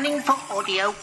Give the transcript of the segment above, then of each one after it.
Scanning for audio.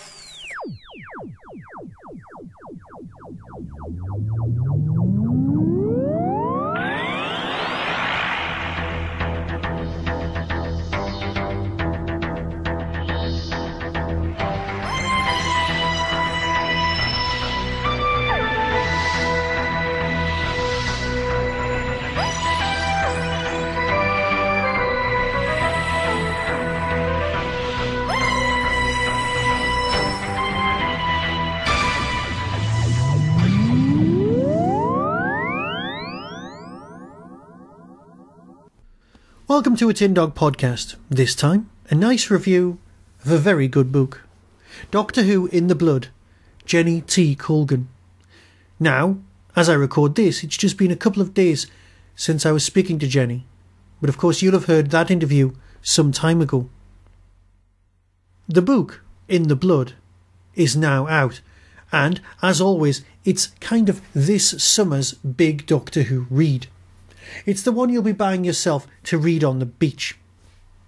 Welcome to a Tin Dog podcast. This time, a nice review of a very good book. Doctor Who in the Blood, Jenny T. Colgan. Now, as I record this, it's just been a couple of days since I was speaking to Jenny, but of course you'll have heard that interview some time ago. The book, In the Blood, is now out, and, as always, it's kind of this summer's big Doctor Who read. It's the one you'll be buying yourself to read on the beach.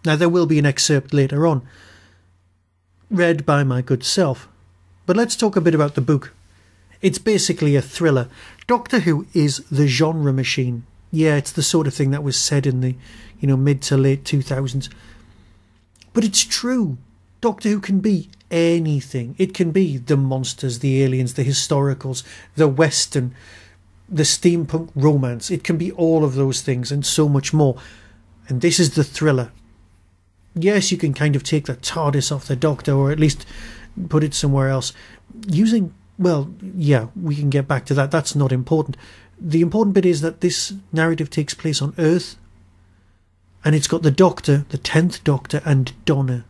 Now, there will be an excerpt later on, read by my good self. But let's talk a bit about the book. It's basically a thriller. Doctor Who is the genre machine. Yeah, it's the sort of thing that was said in the, mid to late 2000s. But it's true. Doctor Who can be anything. It can be the monsters, the aliens, the historicals, the western, the steampunk romance. It can be all of those things and so much more. And this is the thriller. Yes, you can kind of take the TARDIS off the Doctor, or at least put it somewhere else. Using, we can get back to that. That's not important. The important bit is that this narrative takes place on Earth. And it's got the Doctor, the 10th Doctor, and Donna.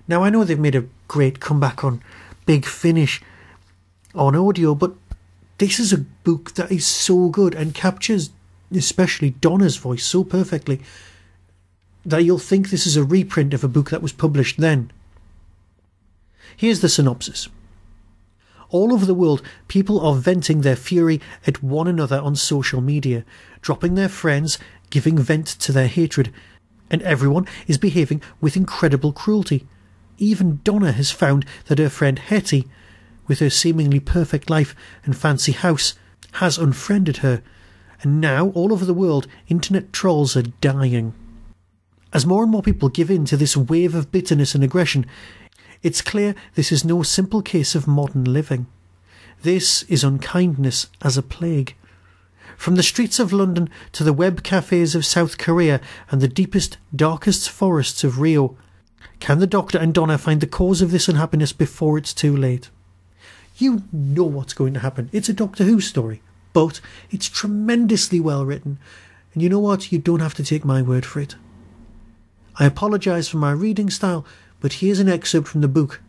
Now, I know they've made a great comeback on Big Finish on audio, but this is a book that is so good and captures especially Donna's voice so perfectly that you'll think this is a reprint of a book that was published then. Here's the synopsis. All over the world, people are venting their fury at one another on social media, dropping their friends, giving vent to their hatred, and everyone is behaving with incredible cruelty. Even Donna has found that her friend Hetty, with her seemingly perfect life and fancy house, has unfriended her, and now all over the world internet trolls are dying. As more and more people give in to this wave of bitterness and aggression, it's clear this is no simple case of modern living. This is unkindness as a plague. From the streets of London to the web cafes of South Korea and the deepest, darkest forests of Rio, can the Doctor and Donna find the cause of this unhappiness before it's too late? You know what's going to happen. It's a Doctor Who story, but it's tremendously well written. And you know what? You don't have to take my word for it. I apologise for my reading style, but here's an excerpt from the book.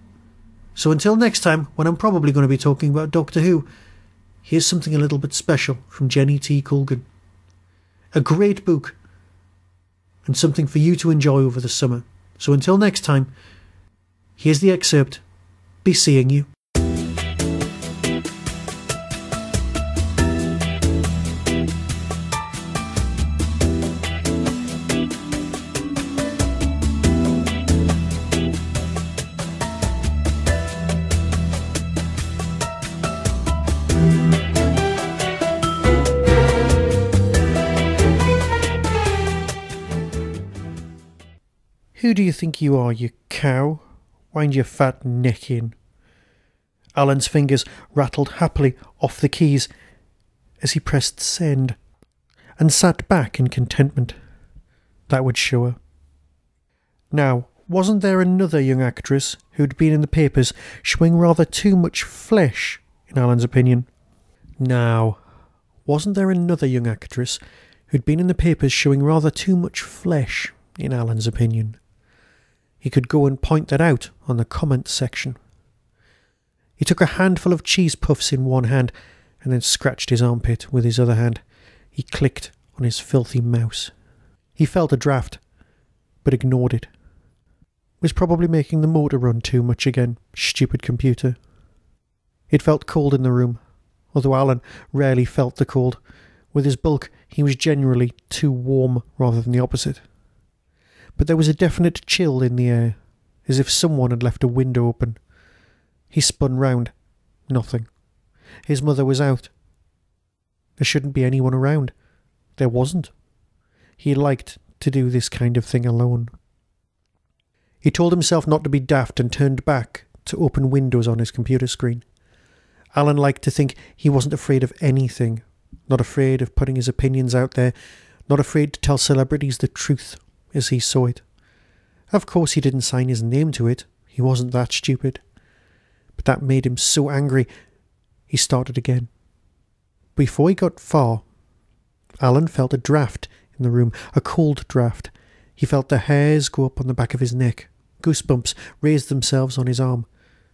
So until next time, when I'm probably going to be talking about Doctor Who, here's something a little bit special from Jenny T. Colgan. A great book, and something for you to enjoy over the summer. So until next time, here's the excerpt. Be seeing you. Who do you think you are, you cow? Wind your fat neck in. Alan's fingers rattled happily off the keys as he pressed send, and sat back in contentment. That would show her. Now, wasn't there another young actress who'd been in the papers showing rather too much flesh, in Alan's opinion? Now, wasn't there another young actress who'd been in the papers showing rather too much flesh, in Alan's opinion? He could go and point that out on the comments section. He took a handful of cheese puffs in one hand and then scratched his armpit with his other hand. He clicked on his filthy mouse. He felt a draft, but ignored it. Was probably making the motor run too much again, stupid computer. It felt cold in the room, although Alan rarely felt the cold. With his bulk, he was generally too warm rather than the opposite. But there was a definite chill in the air, as if someone had left a window open. He spun round. Nothing. His mother was out. There shouldn't be anyone around. There wasn't. He liked to do this kind of thing alone. He told himself not to be daft and turned back to open Windows on his computer screen. Alan liked to think he wasn't afraid of anything, not afraid of putting his opinions out there, not afraid to tell celebrities the truth as he saw it. Of course he didn't sign his name to it, he wasn't that stupid. But that made him so angry, he started again. Before he got far, Alan felt a draft in the room, a cold draft. He felt the hairs go up on the back of his neck. Goosebumps raised themselves on his arm.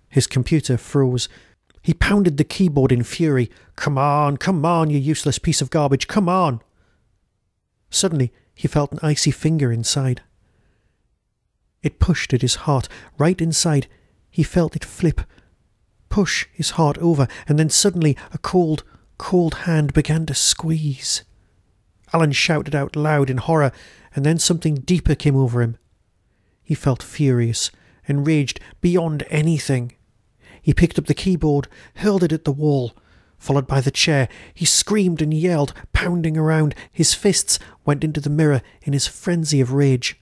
His computer froze. He pounded the keyboard in fury. Come on, you useless piece of garbage, come on! Suddenly, he felt an icy finger inside. It pushed at his heart, right inside. He felt it flip, push his heart over, and then suddenly a cold hand began to squeeze. Alan shouted out loud in horror, and then something deeper came over him. He felt furious, enraged beyond anything. He picked up the keyboard, hurled it at the wall. Followed by the chair, he screamed and yelled, pounding around. His fists went into the mirror in his frenzy of rage.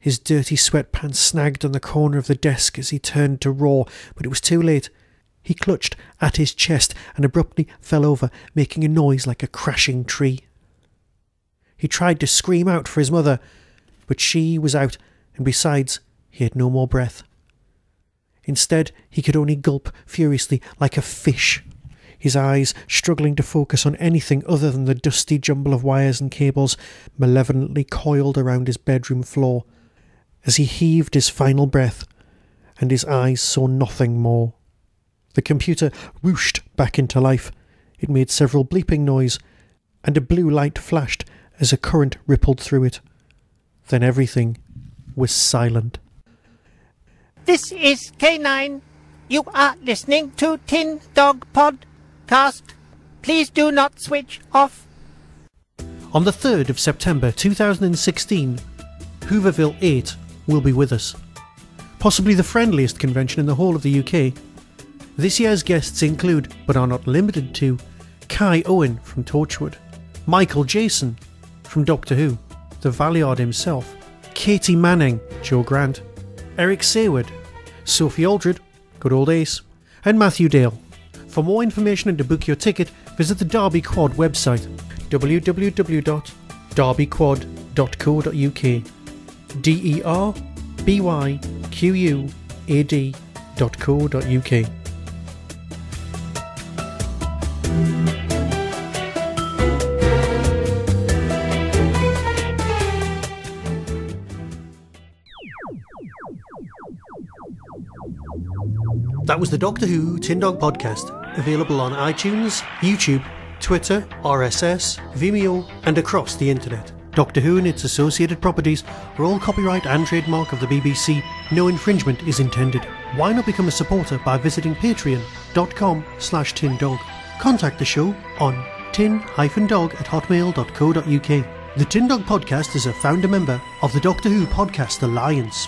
His dirty sweatpants snagged on the corner of the desk as he turned to roar, but it was too late. He clutched at his chest and abruptly fell over, making a noise like a crashing tree. He tried to scream out for his mother, but she was out, and besides, he had no more breath. Instead, he could only gulp furiously like a fish, his eyes struggling to focus on anything other than the dusty jumble of wires and cables malevolently coiled around his bedroom floor, as he heaved his final breath, and his eyes saw nothing more. The computer whooshed back into life. It made several bleeping noises, and a blue light flashed as a current rippled through it. Then everything was silent. This is K9. You are listening to Tin Dog Podcast. Please do not switch off. On the 3rd of September 2016, Hooverville 8 will be with us. Possibly the friendliest convention in the whole of the UK. This year's guests include, but are not limited to, Kai Owen from Torchwood, Michael Jason from Doctor Who, the Valiard himself, Katie Manning, Joe Grant, Eric Sayward, Sophie Aldred, good old Ace, and Matthew Dale. For more information and to book your ticket, visit the Derby Quad website, www.derbyquad.co.uk, derbyquad.co.uk. That was the Doctor Who Tin Dog Podcast, available on iTunes, YouTube, Twitter, RSS, Vimeo, and across the internet. Doctor Who and its associated properties are all copyright and trademark of the BBC. No infringement is intended. Why not become a supporter by visiting patreon.com/tindog. Contact the show on tin-dog@hotmail.co.uk. The Tin Dog Podcast is a founder member of the Doctor Who Podcast Alliance.